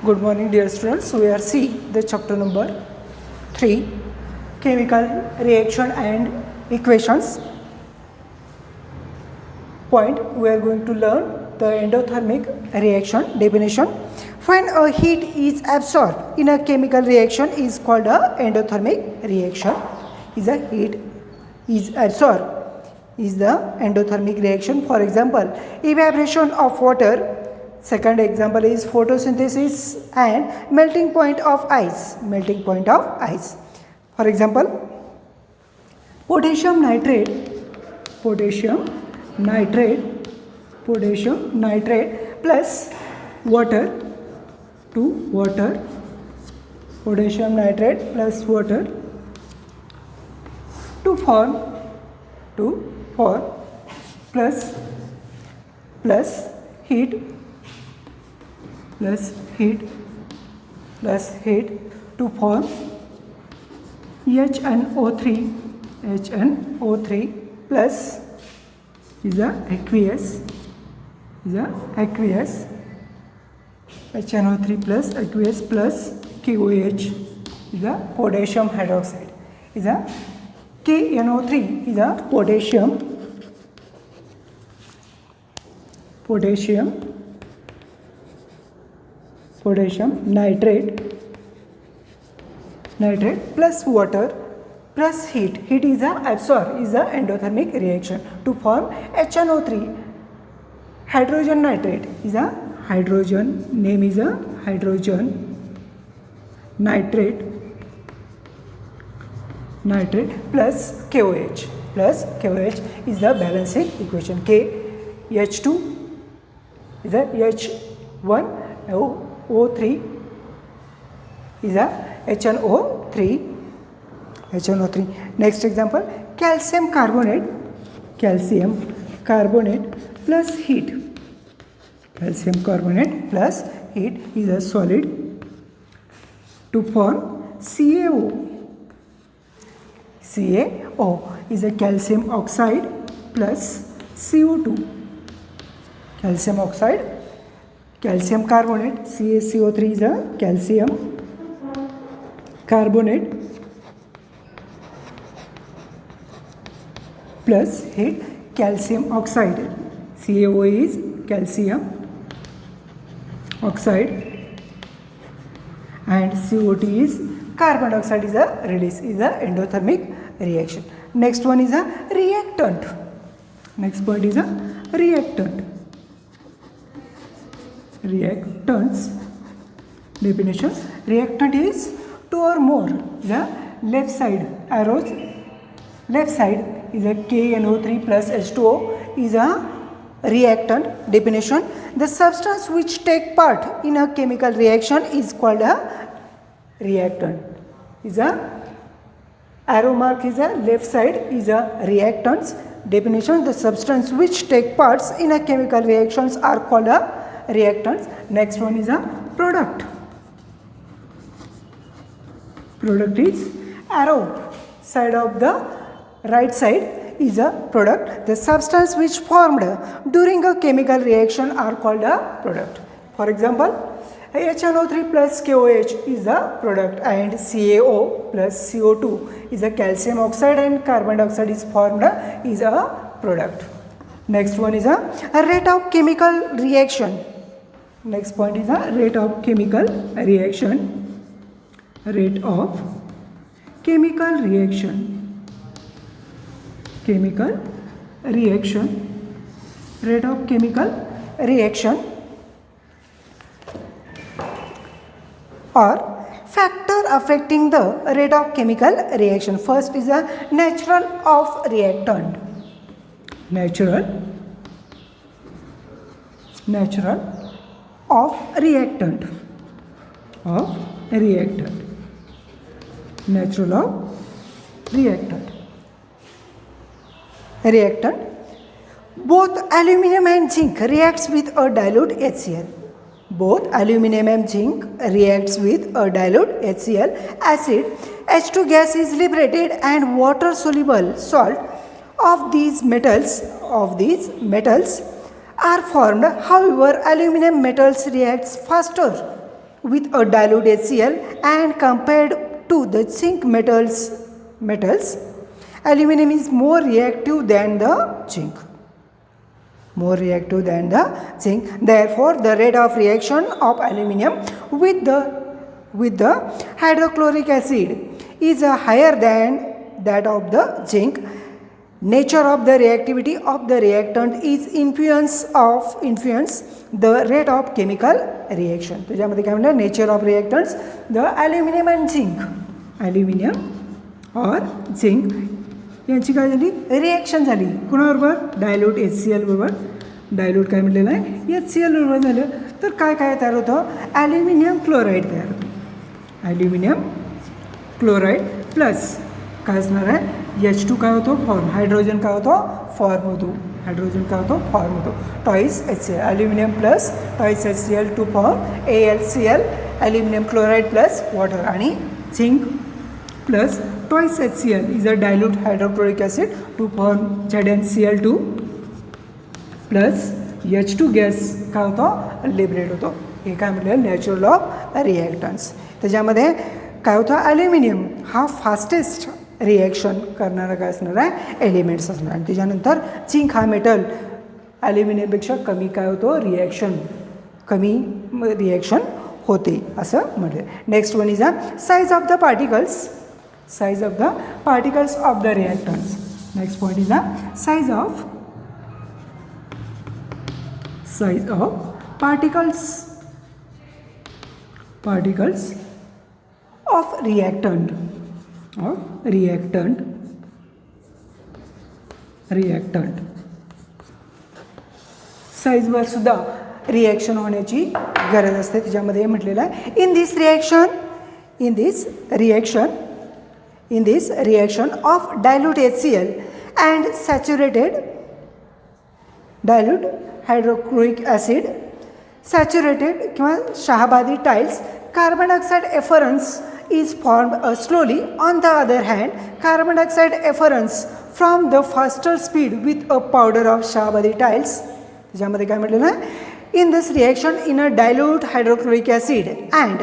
Good morning, dear students. We are seeing the chapter number 3, chemical reaction and equations. Point, we are going to learn the endothermic reaction definition. When a heat is absorbed in a chemical reaction is called a endothermic reaction. Is a heat is absorbed is the endothermic reaction. For example, evaporation of water. Second example is photosynthesis and melting point of ice. Melting point of ice. For example, potassium nitrate plus water to water. Potassium nitrate plus water to form plus heat to form HNO3 plus is a aqueous HNO3 plus aqueous plus KOH is a potassium hydroxide is a KNO3 is a potassium nitrate plus water plus heat. Heat is a absorb is a endothermic reaction to form HNO3. Hydrogen nitrate is a hydrogen, name is a hydrogen nitrate plus KOH is the balancing equation. KH2 is a H1O3 is a HNO3. Next example, calcium carbonate plus heat. Calcium carbonate plus heat is a solid to form CaO is a calcium oxide plus CO2. Calcium oxide, calcium carbonate, CaCO3 is a calcium carbonate plus heat, calcium oxide. CaO is calcium oxide and CO2 is carbon dioxide is a release, is a endothermic reaction. Next one is a reactant. Next point is a reactant. Reactants definition. Reactant is two or more. The left side arrows. Left side is a KNO3 plus H2O is a reactant definition. The substance which take part in a chemical reaction is called a reactant. Is a arrow mark is a left side is a reactants definition. The substance which take parts in a chemical reactions are called a reactants. Next one is a product. Product is arrow side of the right side is a product. The substance which formed during a chemical reaction are called a product. For example, HNO3 plus KOH is a product and CaO plus CO2 is a calcium oxide and carbon dioxide is formed is a product. Next one is a rate of chemical reaction. Next point is a rate of chemical reaction. Rate of chemical reaction. Rate of chemical reaction or factor affecting the rate of chemical reaction. First is a natural of reactant. Natural of reactant. Natural of reactant. Both aluminum and zinc reacts with a dilute HCl. Both aluminum and zinc reacts with a dilute HCl acid. H2 gas is liberated and water soluble salt of these metals are formed. However, aluminum metals reacts faster with a dilute HCl and compared to the zinc metals, aluminum is more reactive than the zinc. More reactive than the zinc. Therefore, the rate of reaction of aluminum with the hydrochloric acid is higher than that of the zinc. Nature of the reactivity of the reactant is influence the rate of chemical reaction. त्याच्यामध्ये काय म्हणतात nature of reactants the aluminum and zinc. Aluminum or zinc यांची काय झाली reaction झाली कुणाबरोबर dilute HCl बरोबर. Dilute काय म्हटलेलं आहे HCl बरोबर झालं तर काय काय तयार होतं ॲल्युमिनियम क्लोराईड तयार होतं. ॲल्युमिनियम क्लोराईड प्लस काय असणार आहे H2 काय होतो फॉर्म हायड्रोजन काय होतो फॉर्म होतो. हायड्रोजन काय होतो फॉर्म होतो twice HCl aluminium plus twice HCl to form AlCl aluminium chloride plus water आणि zinc plus twice HCl is a dilute hydrochloric acid to form ZnCl2 plus H2 gas काय होतं liberate होतो. हे काय म्हटलं नॅचरल ऑफ रिॲक्टन्स. त्याच्यामध्ये काय होतं ॲल्युमिनियम हा फास्टेस्ट रिॲक्शन करणारा काय असणार आहे एलिमेंट्स असणार आणि त्याच्यानंतर झिंक हा मेटल ॲल्युमिनियमपेक्षा कमी काय होतो कमी रिॲक्शन होते असं म्हटलं. Next one is a size of the particles. Size of the particles of the reactants. Next point is the size of particles of reactant. साईजवर सुद्धा रिॲक्शन होण्याची गरज असते. त्याच्यामध्ये म्हटलेलं आहे in this reaction of dilute HCl and saturated dilute hydrochloric acid saturated किंवा Shahabadi tiles carbon dioxide efference is formed slowly. On the other hand, carbon dioxide efference from the faster speed with a powder of Shahabadi tiles. त्याच्यामध्ये काय म्हटलेलं आहे in this reaction in a dilute hydrochloric acid and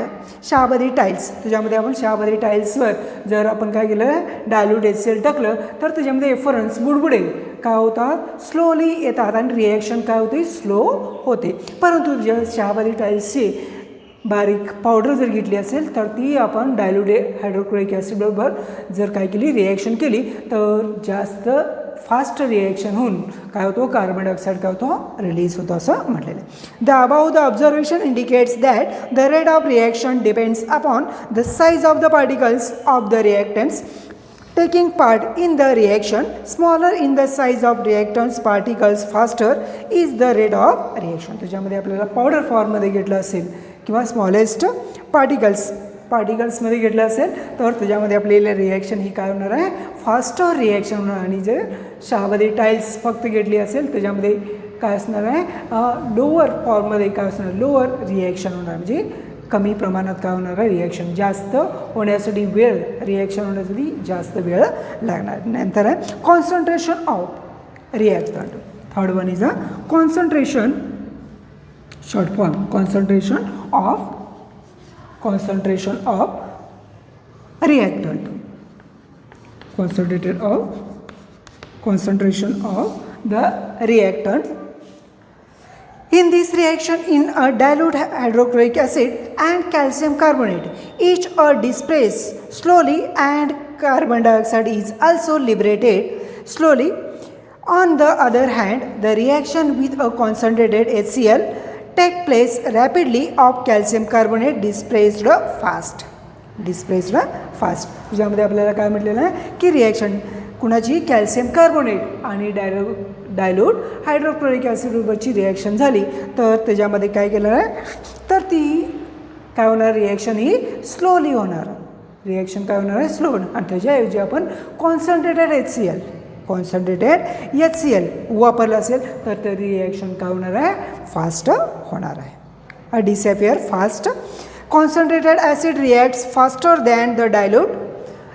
Shahabadi tiles. त्याच्यामध्ये आपण शहाबादी टाईल्सवर जर आपण काय केलं डायल्यूट HCl टाकलं तर त्याच्यामध्ये एफरन्स बुडबुडे काय होतात स्लोली येतात आणि रिॲक्शन काय होते स्लो होते. परंतु जर शहाबादी टाईल्सची बारीक पावडर जर घेतली असेल तर ती आपण डायल्यूट हायड्रोक्लोरिक ॲसिडबरोबर जर काय केली रिॲक्शन केली तर जास्त फास्ट रिॲक्शन होऊन काय होतो कार्बन डायऑक्साईड काय होतो रिलीज होतो असं म्हटलेलं आहे. The above the observation indicates that the rate of reaction depends upon the size of the particles of the reactants taking part in the reaction. Smaller in the size of reactants particles faster is the rate of reaction. त्याच्यामध्ये आपल्याला powder फॉर्ममध्ये घेतलं असेल किंवा smallest पार्टिकल्समध्ये घेतलं असेल तर त्याच्यामध्ये आपल्याला रिॲक्शन ही काय होणार आहे फास्टर रिॲक्शन होणार. आणि जर शहाबादी टाईल्स फक्त घेतली असेल त्याच्यामध्ये काय असणार आहे लोअर फॉर्ममध्ये काय असणार लोअर रिॲक्शन होणार म्हणजे कमी प्रमाणात काय होणार आहे रिॲक्शन जास्त होण्यासाठी रिॲक्शन होण्यासाठी जास्त वेळ लागणार. नंतर आहे concentration of reactant. Third one is a concentration short form concentration of reactant. Concentration of the reactant. In this reaction, in a dilute hydrochloric acid and calcium carbonate, each are displaced slowly and carbon dioxide is also liberated slowly. On the other hand, the reaction with a concentrated HCl take place rapidly of calcium carbonate displaced fast. त्याच्यामध्ये आपल्याला काय म्हटलेलं आहे की reaction कुणाची calcium carbonate आणि dilute hydrochloric ॲसिडबरोबरची reaction झाली तर त्याच्यामध्ये काय केलं आहे तर ती काय होणार रिॲक्शन ही स्लोली होणार. रिॲक्शन काय होणार आहे स्लो होणार आणि त्याच्याऐवजी आपण कॉन्सन्ट्रेटेड HCl वापरलं असेल तर ते रिॲक्शन काय होणार आहे फास्ट होणार आहे. अ डिसॅपियर fast. Concentrated acid reacts faster than the dilute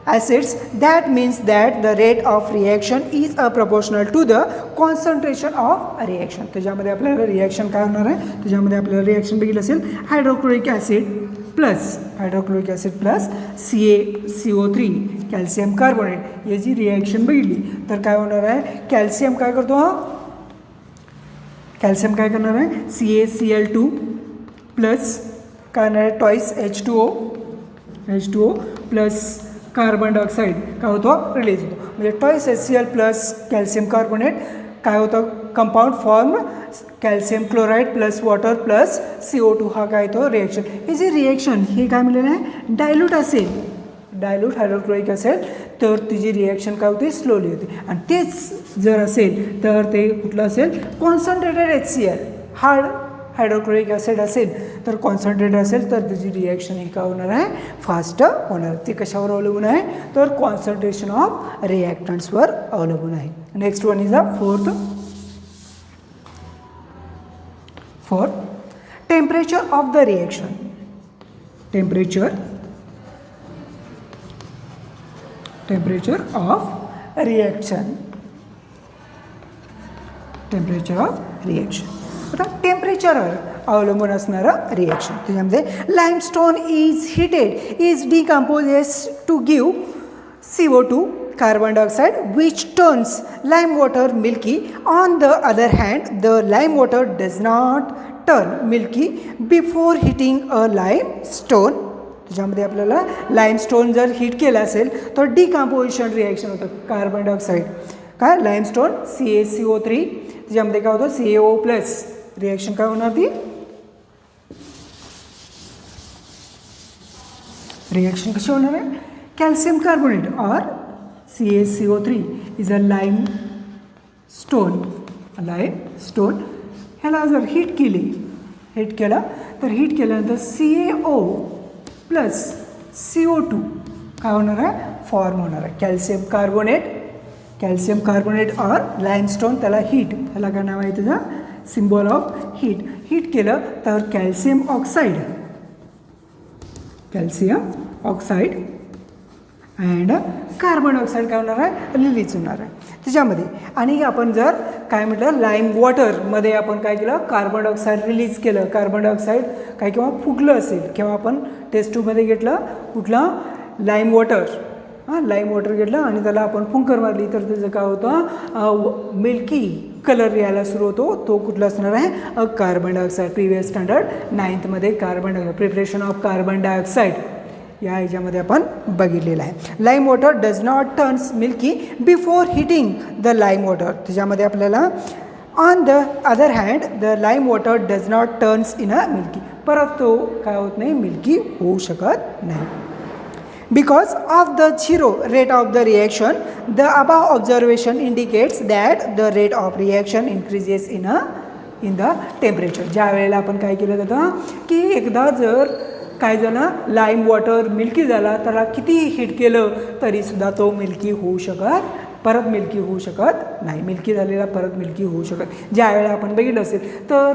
acids, that means that the rate of reaction is proportional to the concentration of reaction. त्याच्यामध्ये आपल्याला रिॲक्शन काय होणार आहे, त्याच्यामध्ये आपल्याला रिॲक्शन बघितलं असेल hydrochloric acid plus CaCO3 calcium carbonate याची रिॲक्शन बघितली तर काय होणार आहे, कॅल्शियम काय करतो, कॅल्शियम काय करणार आहे CaCl2 प्लस काय होणार आहे toys H2O plus carbon dioxide काय होतो रिलीज होतो, म्हणजे twice HCl plus calcium carbonate काय होतं compound form calcium chloride plus water plus CO2 हा काय तो रिॲक्शन. हे जे रिॲक्शन हे काय मिळालं आहे डायल्यूट असेल, डायल्यूट हायड्रोक्लोरिक असेल तर तिची रिॲक्शन काय होते स्लोली होते, आणि तेच जर असेल तर ते कुठलं असेल concentrated HCl hard hydrochloric acid असेल तर कॉन्सन्ट्रेटेड असेल तर त्याची रिॲक्शन ही काय होणार आहे फास्ट होणार. ते कशावर अवलंबून आहे तर कॉन्सन्ट्रेशन ऑफ रिॲक्टंट्सवर अवलंबून आहे. Next one is a fourth temperature of the reaction. Temperature of reaction. आता टेम्परेचरवर अवलंबून असणारं रिॲक्शन. त्याच्यामध्ये limestone is decomposes to give CO2 carbon dioxide which turns lime water milky. On the other hand, the lime water does not turn milky before heating a limestone. त्याच्यामध्ये आपल्याला limestone जर heat केलं असेल तर decomposition reaction होतं. Carbon dioxide काय limestone CaCO3 त्याच्यामध्ये काय होतं CaO प्लस रिॲक्शन काय होणार ती रिॲक्शन कशी होणार आहे कॅल्शियम कार्बोनेट और CaCO3 इज अ लाईमस्टोन ह्याला जर हीट केलं तर हीट केल्यानंतर CaO प्लस CO2 काय होणार आहे फॉर्म होणार आहे कॅल्शियम कार्बोनेट और लाईमस्टोन. त्याला हीट ह्याला काय नाव आहे त्याचं सिम्बॉल ऑफ हीट केलं तर calcium oxide and carbon dioxide काय होणार आहे रिलीज होणार आहे त्याच्यामध्ये. आणि आपण जर काय म्हटलं लाईम वॉटरमध्ये आपण काय केलं कार्बन डायऑक्साईड रिलीज केलं. कार्बन डायऑक्साईड काय किंवा फुगलं असेल किंवा आपण टेस्ट ट्यूबमध्ये घेतलं कुठलं लाईम वॉटर घेतलं आणि त्याला आपण फुंकर मारली तर त्याचं काय होतं मिल्की कलर यायला सुरू होतो. तो कुठला असणार आहे carbon dioxide. Previous standard 9th carbon dioxide preparation of carbon dioxide या ह्याच्यामध्ये आपण बघितलेलं आहे. Lime water does not turns milky before heating the lime water. त्याच्यामध्ये आपल्याला on the other hand the lime water does not turns in a milky. परत तो काय होत नाही मिल्की होऊ शकत नाही. Because of the zero rate of the reaction, the above observation indicates that the rate of reaction increases in the temperature. ज्या वेळेला आपण काय केलं जातं की एकदा जर काय झालं लाईम वॉटर मिल्की झाला त्याला कितीही हीट केलं तरीसुद्धा तो परत मिल्की होऊ शकत नाही. मिल्की झालेला परत मिल्की होऊ शकत. ज्या वेळेला आपण बघितलं असेल तर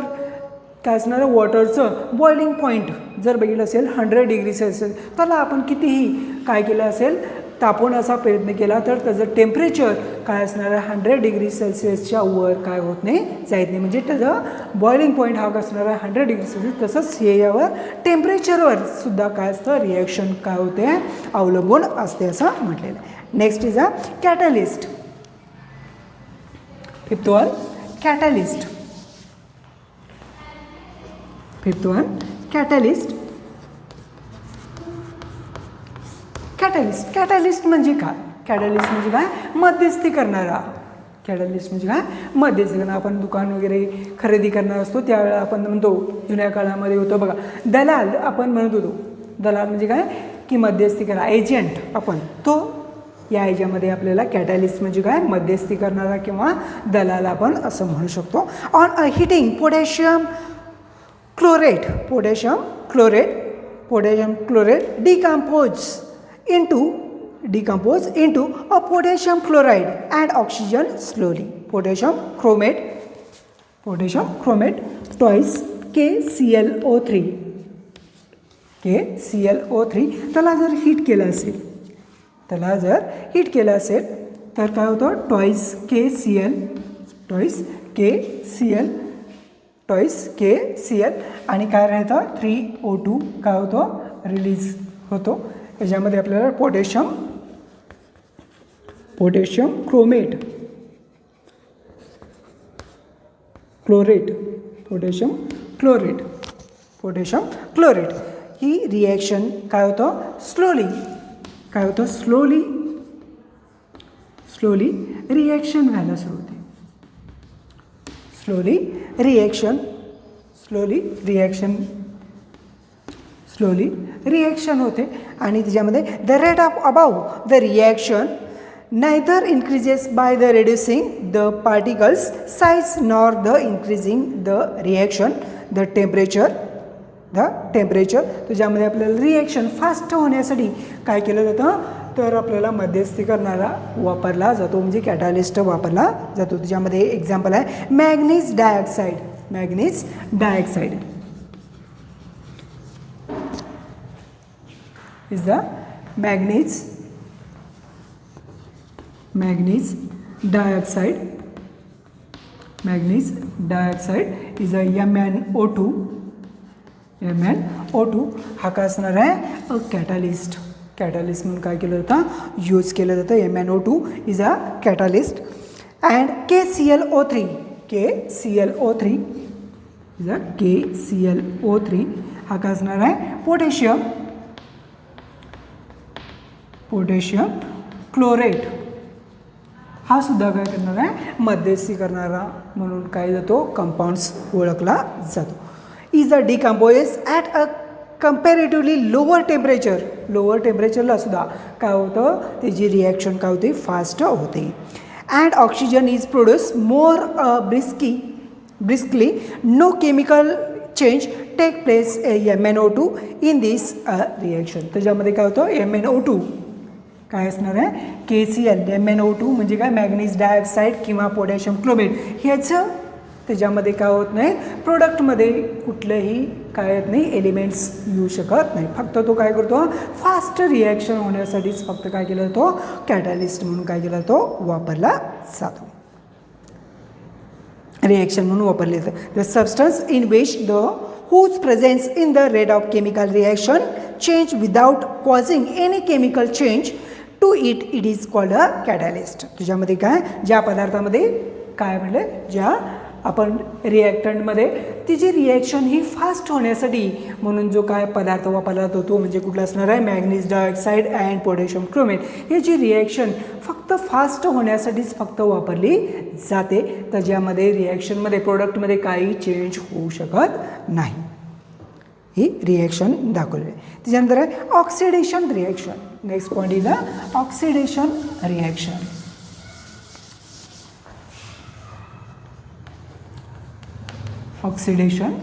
काय असणार वॉटरचं बॉइलिंग पॉईंट जर बघितलं असेल 100 डिग्री सेल्सिअस त्याला आपण कितीही काय केलं असेल तापवण्याचा प्रयत्न केला तर त्याचं टेम्परेचर काय असणार आहे 100 डिग्री सेल्सिअसच्या वर काय होत नाही जात नाही. म्हणजे त्याचं बॉइलिंग पॉईंट हा असणार आहे 100 डिग्री सेल्सिअस. तसंच हे यावर टेम्परेचरवर सुद्धा काय असतं रिॲक्शन काय होते अवलंबून असते असं म्हटलेलं आहे. Next is a catalyst. Fifth one catalyst. Catalyst म्हणजे काय मध्यस्थी करणारा. आपण दुकान वगैरे खरेदी करणार असतो त्यावेळेला आपण म्हणतो जुन्या काळामध्ये होतं बघा दलाल आपण म्हणत होतो. दलाल म्हणजे काय की मध्यस्थी करा एजंट आपण तो या ह्याच्यामध्ये आपल्याला कॅटलिस्ट म्हणजे काय मध्यस्थी करणारा किंवा दलाल आपण असं म्हणू शकतो. On a heating potassium chlorate decompose into a potassium chloride and oxygen slowly. Potassium chromate twice KClO3 त्याला जर हीट केलं असेल त्याला जर हीट केलं असेल तर काय होतं, टॉईस के सी एल आणि काय राहतं 3O2 काय होतं रिलीज होतो. याच्यामध्ये आपल्याला पोटॅशियम क्लोरेट ही रिॲक्शन काय होतं स्लोली रिॲक्शन व्हायला सुरू होते. स्लोली रिॲक्शन होते आणि त्याच्यामध्ये the rate of above the reaction neither increases by the reducing the particles size nor the increasing the reaction the temperature. त्याच्यामध्ये आपल्याला रिॲक्शन फास्ट होण्यासाठी काय केलं जातं तर आपल्याला मध्यस्थी करणारा वापरला जातो, म्हणजे कॅटालिस्ट वापरला जातो. त्याच्यामध्ये एक्झाम्पल आहे manganese dioxide is the manganese dioxide is a MnO2 हा काय असणार आहे अ कॅटालिस्ट म्हणून काय केलं जातं यूज केलं जातं. MnO2 is a कॅटालिस्ट and KClO3 हा काय असणार आहे पोटॅशियम क्लोरेट हा सुद्धा काय करणार आहे मध्यस्थी करणारा म्हणून काय जातो कंपाऊंड्स ओळखला जातो. Is a decompose at a comparatively lower टेम्परेचरला सुद्धा काय होतं त्याची रिॲक्शन काय होते फास्ट होते. And oxygen is produce more briskly no chemical change take place MnO2 in this reaction. त्याच्यामध्ये काय होतं MnO2 काय असणार आहे KCl MnO2 म्हणजे काय मॅग्नीज डायऑक्साईड किंवा पोटॅशियम क्लोरेट ह्याचं त्याच्यामध्ये काय होत नाही प्रोडक्टमध्ये कुठलंही काय येत नाही एलिमेंट्स येऊ शकत नाही. फक्त तो काय करतो फास्ट रिॲक्शन होण्यासाठीच फक्त काय केला जातो कॅटालिस्ट म्हणून काय केला जातो वापरला जातो. रिॲक्शन म्हणून वापरले जातं. The substance in which the whose presence in the rate of chemical reaction change without causing any chemical change to it is called a catalyst. त्याच्यामध्ये काय ज्या पदार्थामध्ये काय म्हटलं ज्या आपण रिॲक्टंटमध्ये तिची रिॲक्शन ही फास्ट होण्यासाठी म्हणून जो काय पदार्थ वापरला जातो तो म्हणजे कुठला असणार आहे manganese dioxide and potassium chromate. याची रिॲक्शन फक्त फास्ट होण्यासाठीच फक्त वापरली जाते. त्याच्यामध्ये रिॲक्शनमध्ये प्रोडक्टमध्ये काही चेंज होऊ शकत नाही. ही रिॲक्शन दाखवली आहे. त्याच्यानंतर आहे oxidation reaction. Next point is oxidation reaction. Oxidation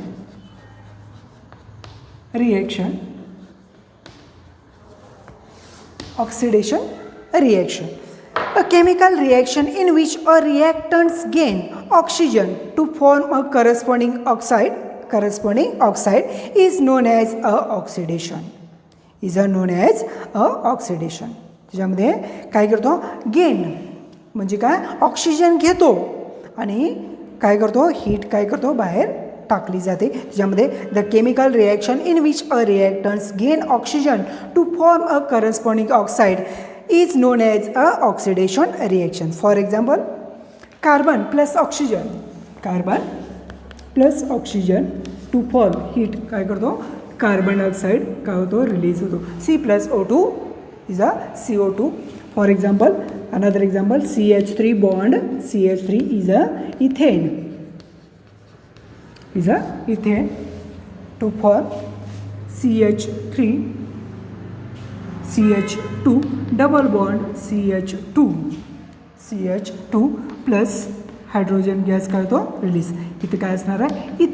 reaction. A chemical reaction in which a reactants gain oxygen to form a corresponding oxide is known as a oxidation. त्याच्यामध्ये काय करतो गेन म्हणजे काय ऑक्सिजन घेतो आणि काय करतो हीट काय करतो बाहेर टाकली जाते. ज्यामध्ये the chemical reaction in which a reactance gain oxygen two form a corresponding oxide is non as a oxidation reaction. For example carbon plus oxygen two form heat काय करतो कार्बन डायऑक्साईड काय होतो रिलीज होतो. C+O2 is a CO2. For example another example CH3 bond CH3 is a ethane to form CH2 double bond CH2 plus hydrogen gas काय होतो release. इथे काय असणार आहे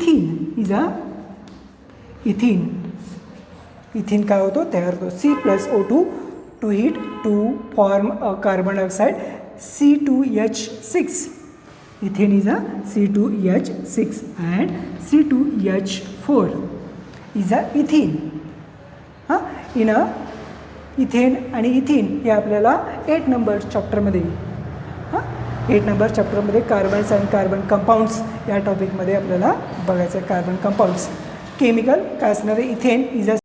इथीन काय होतो तयार होतो C+O2 to heat to form a carbon dioxide C2H6. Ethane is a C2H6 and C2H4 is a ethene. In a ethane आणि इथिन हे आपल्याला 8 नंबर चॅप्टरमध्ये हां 8 नंबर चॅप्टरमध्ये कार्बन्स अँड कार्बन कंपाऊंड्स या टॉपिकमध्ये आपल्याला बघायचं आहे. कार्बन कंपाऊंड्स केमिकल काय असणार आहे. Ethane is a